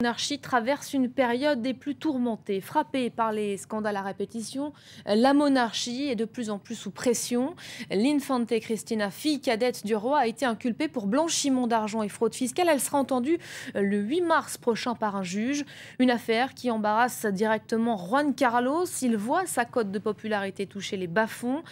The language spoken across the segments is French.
La monarchie traverse une période des plus tourmentées. Frappée par les scandales à répétition, la monarchie est de plus en plus sous pression. L'Infante Cristina, fille cadette du roi, a été inculpée pour blanchiment d'argent et fraude fiscale. Elle sera entendue le 8 mars prochain par un juge. Une affaire qui embarrasse directement Juan Carlos. Il voit sa cote de popularité toucher les bas-fonds.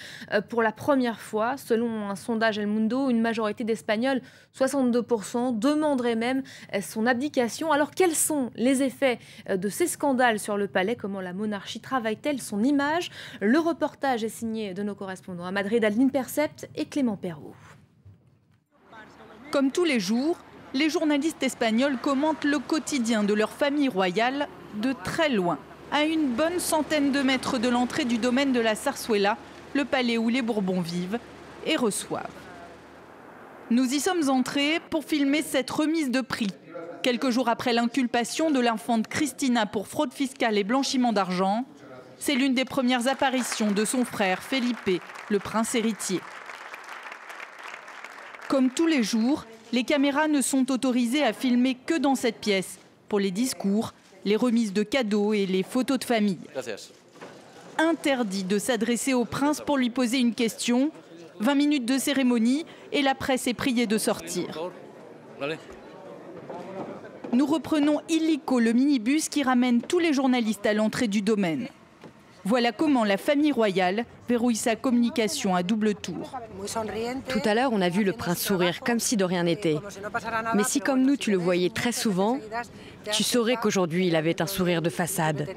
Pour la première fois, selon un sondage El Mundo, une majorité d'Espagnols, 62%, demanderaient même son abdication. Alors quels sont les effets de ces scandales sur le palais? Comment la monarchie travaille-t-elle son image? Le reportage est signé de nos correspondants à Madrid, Adeline Percept et Clément Perrault. Comme tous les jours, les journalistes espagnols commentent le quotidien de leur famille royale de très loin. À une bonne centaine de mètres de l'entrée du domaine de la Zarzuela, le palais où les Bourbons vivent et reçoivent. Nous y sommes entrés pour filmer cette remise de prix. Quelques jours après l'inculpation de l'infante Cristina pour fraude fiscale et blanchiment d'argent, c'est l'une des premières apparitions de son frère Felipe, le prince héritier. Comme tous les jours, les caméras ne sont autorisées à filmer que dans cette pièce, pour les discours, les remises de cadeaux et les photos de famille. Interdit de s'adresser au prince pour lui poser une question. 20 minutes de cérémonie et la presse est priée de sortir. Nous reprenons illico le minibus qui ramène tous les journalistes à l'entrée du domaine. Voilà comment la famille royale verrouille sa communication à double tour. Tout à l'heure, on a vu le prince sourire comme si de rien n'était. Mais si comme nous, tu le voyais très souvent, tu saurais qu'aujourd'hui, il avait un sourire de façade.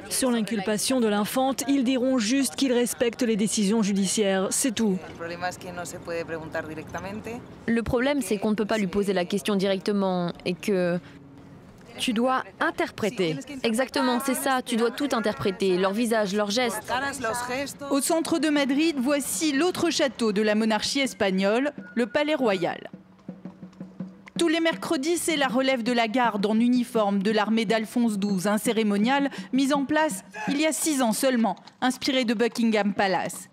Sur l'inculpation de l'infante, ils diront juste qu'ils respectent les décisions judiciaires, c'est tout. Le problème, c'est qu'on ne peut pas lui poser la question directement et que... Tu dois interpréter. Exactement, c'est ça, tu dois tout interpréter, leur visage, leurs gestes. Au centre de Madrid, voici l'autre château de la monarchie espagnole, le Palais Royal. Tous les mercredis, c'est la relève de la garde en uniforme de l'armée d'Alphonse XII, un cérémonial mis en place il y a 6 ans seulement, inspiré de Buckingham Palace.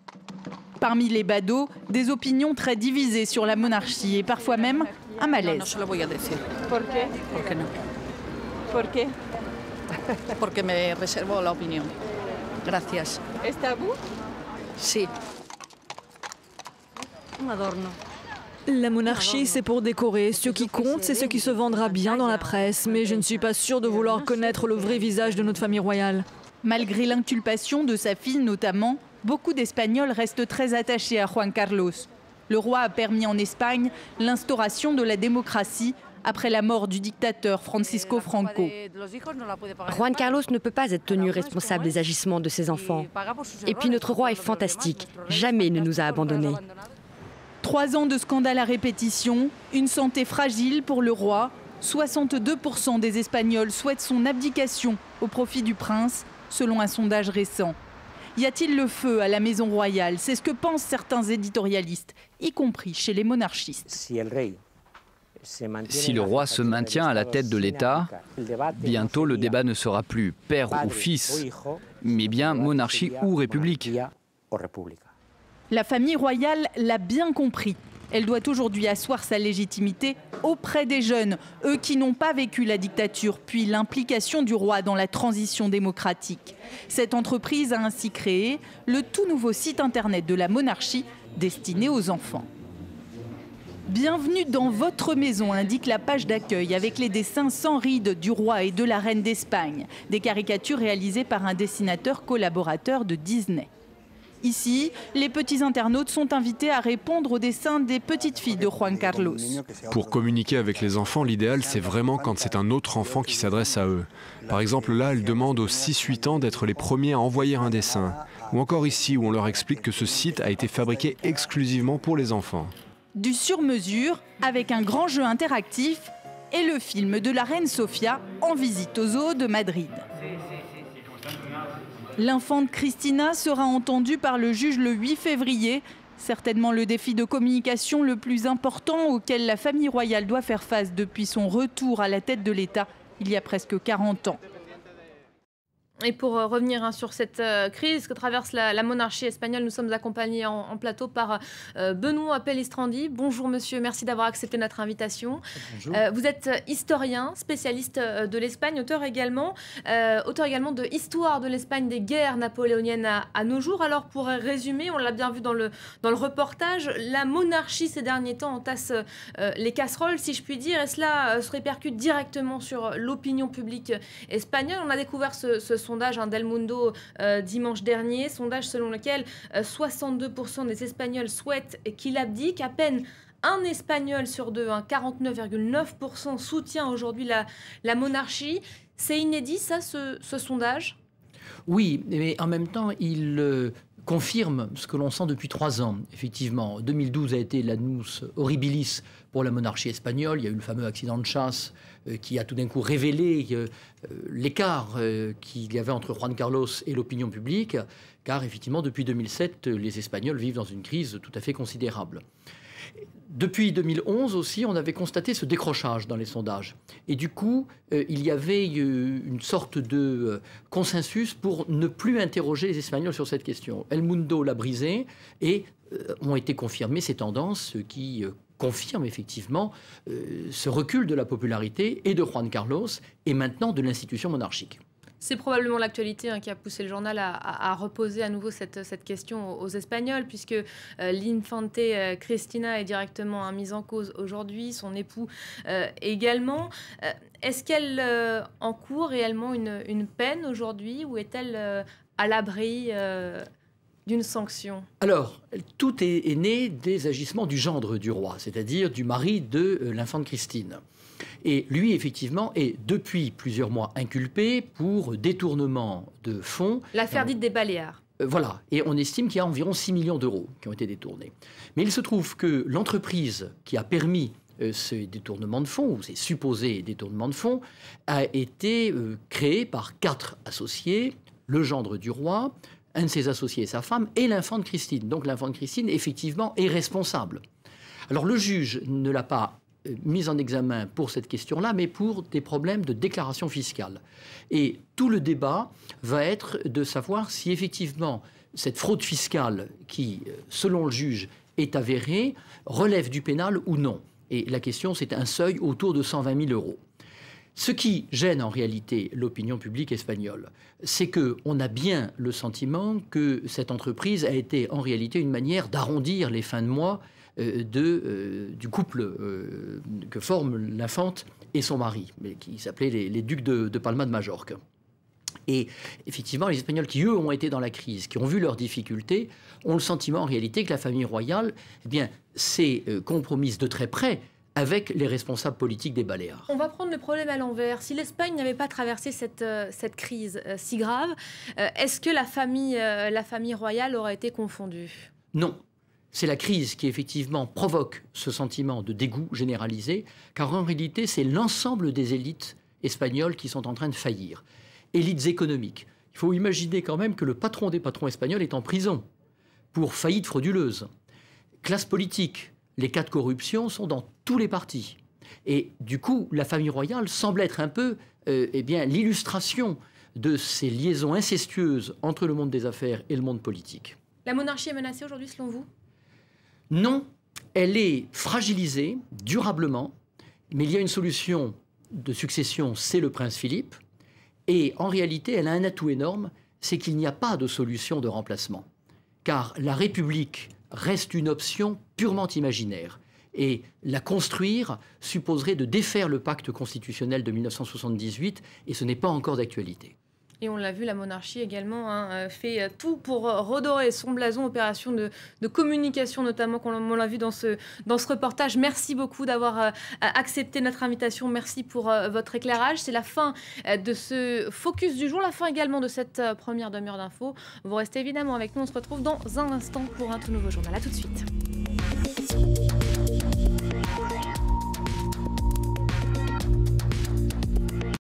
Parmi les badauds, des opinions très divisées sur la monarchie et parfois même un malaise. Pourquoi? Porque me reservo la opinión. Gracias. ¿Es tabú? Sí. Un adorno. La monarchie, c'est pour décorer. Ce qui compte, c'est ce qui se vendra bien dans la presse. Mais je ne suis pas sûre de vouloir connaître le vrai visage de notre famille royale. Malgré l'inculpation de sa fille notamment, beaucoup d'Espagnols restent très attachés à Juan Carlos. Le roi a permis en Espagne l'instauration de la démocratie après la mort du dictateur Francisco Franco. Juan Carlos ne peut pas être tenu responsable des agissements de ses enfants. Et puis notre roi est fantastique. Jamais il ne nous a abandonnés. 3 ans de scandales à répétition, une santé fragile pour le roi. 62% des Espagnols souhaitent son abdication au profit du prince, selon un sondage récent. Y a-t-il le feu à la maison royale? C'est ce que pensent certains éditorialistes, y compris chez les monarchistes. Si le roi se maintient à la tête de l'État, bientôt le débat ne sera plus père ou fils, mais bien monarchie ou république. La famille royale l'a bien compris. Elle doit aujourd'hui asseoir sa légitimité auprès des jeunes, eux qui n'ont pas vécu la dictature, puis l'implication du roi dans la transition démocratique. Cette entreprise a ainsi créé le tout nouveau site internet de la monarchie destiné aux enfants. Bienvenue dans votre maison, indique la page d'accueil avec les dessins sans rides du roi et de la reine d'Espagne. Des caricatures réalisées par un dessinateur collaborateur de Disney. Ici, les petits internautes sont invités à répondre aux dessins des petites filles de Juan Carlos. Pour communiquer avec les enfants, l'idéal c'est vraiment quand c'est un autre enfant qui s'adresse à eux. Par exemple là, elle demande aux 6-8 ans d'être les premiers à envoyer un dessin. Ou encore ici où on leur explique que ce site a été fabriqué exclusivement pour les enfants. Du sur-mesure, avec un grand jeu interactif et le film de la reine Sofia en visite au zoo de Madrid. L'infante Cristina sera entendue par le juge le 8 février. Certainement le défi de communication le plus important auquel la famille royale doit faire face depuis son retour à la tête de l'État il y a presque 40 ans. Et pour revenir sur cette crise que traverse la monarchie espagnole, nous sommes accompagnés en plateau par Benoît Pellistrandi. Bonjour monsieur, merci d'avoir accepté notre invitation. Vous êtes historien, spécialiste de l'Espagne, auteur également de Histoire de l'Espagne des guerres napoléoniennes à nos jours. Alors pour résumer, on l'a bien vu dans le reportage, la monarchie ces derniers temps entasse les casseroles, si je puis dire, et cela se répercute directement sur l'opinion publique espagnole. On a découvert ce sondage d'El Mundo dimanche dernier, sondage selon lequel 62% des Espagnols souhaitent qu'il abdique. À peine un Espagnol sur deux, 49,9% soutient aujourd'hui la monarchie. C'est inédit ça, ce sondage ? Oui, mais en même temps, il confirme ce que l'on sent depuis 3 ans. Effectivement, 2012 a été l'annus horribilis pour la monarchie espagnole. Il y a eu le fameux accident de chasse qui a tout d'un coup révélé l'écart qu'il y avait entre Juan Carlos et l'opinion publique, car effectivement, depuis 2007, les Espagnols vivent dans une crise tout à fait considérable. Depuis 2011 aussi, on avait constaté ce décrochage dans les sondages. Et du coup, il y avait une sorte de consensus pour ne plus interroger les Espagnols sur cette question. El Mundo l'a brisé et ont été confirmées ces tendances qui confirment effectivement ce recul de la popularité et de Juan Carlos et maintenant de l'institution monarchique. C'est probablement l'actualité qui a poussé le journal à reposer à nouveau cette question aux Espagnols, puisque l'Infante Cristina est directement mise en cause aujourd'hui, son époux également. Est-ce qu'elle encourt réellement une peine aujourd'hui, ou est-elle à l'abri d'une sanction? Alors, tout est né des agissements du gendre du roi, c'est-à-dire du mari de l'infante Christine. Et lui, effectivement, est depuis plusieurs mois inculpé pour détournement de fonds. L'affaire dite des Baléares. Voilà, et on estime qu'il y a environ 6 millions d'euros qui ont été détournés. Mais il se trouve que l'entreprise qui a permis ces détournements de fonds, ou ces supposés détournements de fonds, a été créée par 4 associés, le gendre du roi, un de ses associés et sa femme, et l'infante Christine. Donc l'infante Christine, effectivement, est responsable. Alors le juge ne l'a pas mise en examen pour cette question-là, mais pour des problèmes de déclaration fiscale. Et tout le débat va être de savoir si effectivement cette fraude fiscale qui, selon le juge, est avérée, relève du pénal ou non. Et la question, c'est un seuil autour de 120 000 euros. Ce qui gêne en réalité l'opinion publique espagnole, c'est qu'on a bien le sentiment que cette entreprise a été en réalité une manière d'arrondir les fins de mois du couple que forment l'infante et son mari, mais qui s'appelaient les ducs de Palma de Majorque. Et effectivement, les Espagnols qui, eux, ont été dans la crise, qui ont vu leurs difficultés, ont le sentiment en réalité que la famille royale s'est compromise de très près avec les responsables politiques des Baléares. On va prendre le problème à l'envers. Si l'Espagne n'avait pas traversé cette crise si grave, est-ce que la famille royale aurait été confondue? Non. C'est la crise qui, effectivement, provoque ce sentiment de dégoût généralisé, car en réalité, c'est l'ensemble des élites espagnoles qui sont en train de faillir. Élites économiques. Il faut imaginer quand même que le patron des patrons espagnols est en prison pour faillite frauduleuse. Classe politique. Les cas de corruption sont dans tous les partis. Et du coup, la famille royale semble être un peu l'illustration de ces liaisons incestueuses entre le monde des affaires et le monde politique. La monarchie est menacée aujourd'hui, selon vous? Non, elle est fragilisée durablement, mais il y a une solution de succession, c'est le prince Philippe. Et en réalité, elle a un atout énorme, c'est qu'il n'y a pas de solution de remplacement. Car la République reste une option purement imaginaire. Et la construire supposerait de défaire le pacte constitutionnel de 1978, et ce n'est pas encore d'actualité. Et on l'a vu, la monarchie également fait tout pour redorer son blason, opération de communication notamment, comme on l'a vu dans ce reportage. Merci beaucoup d'avoir accepté notre invitation. Merci pour votre éclairage. C'est la fin de ce focus du jour, la fin également de cette première demi-heure d'infos. Vous restez évidemment avec nous. On se retrouve dans un instant pour un tout nouveau journal. À tout de suite.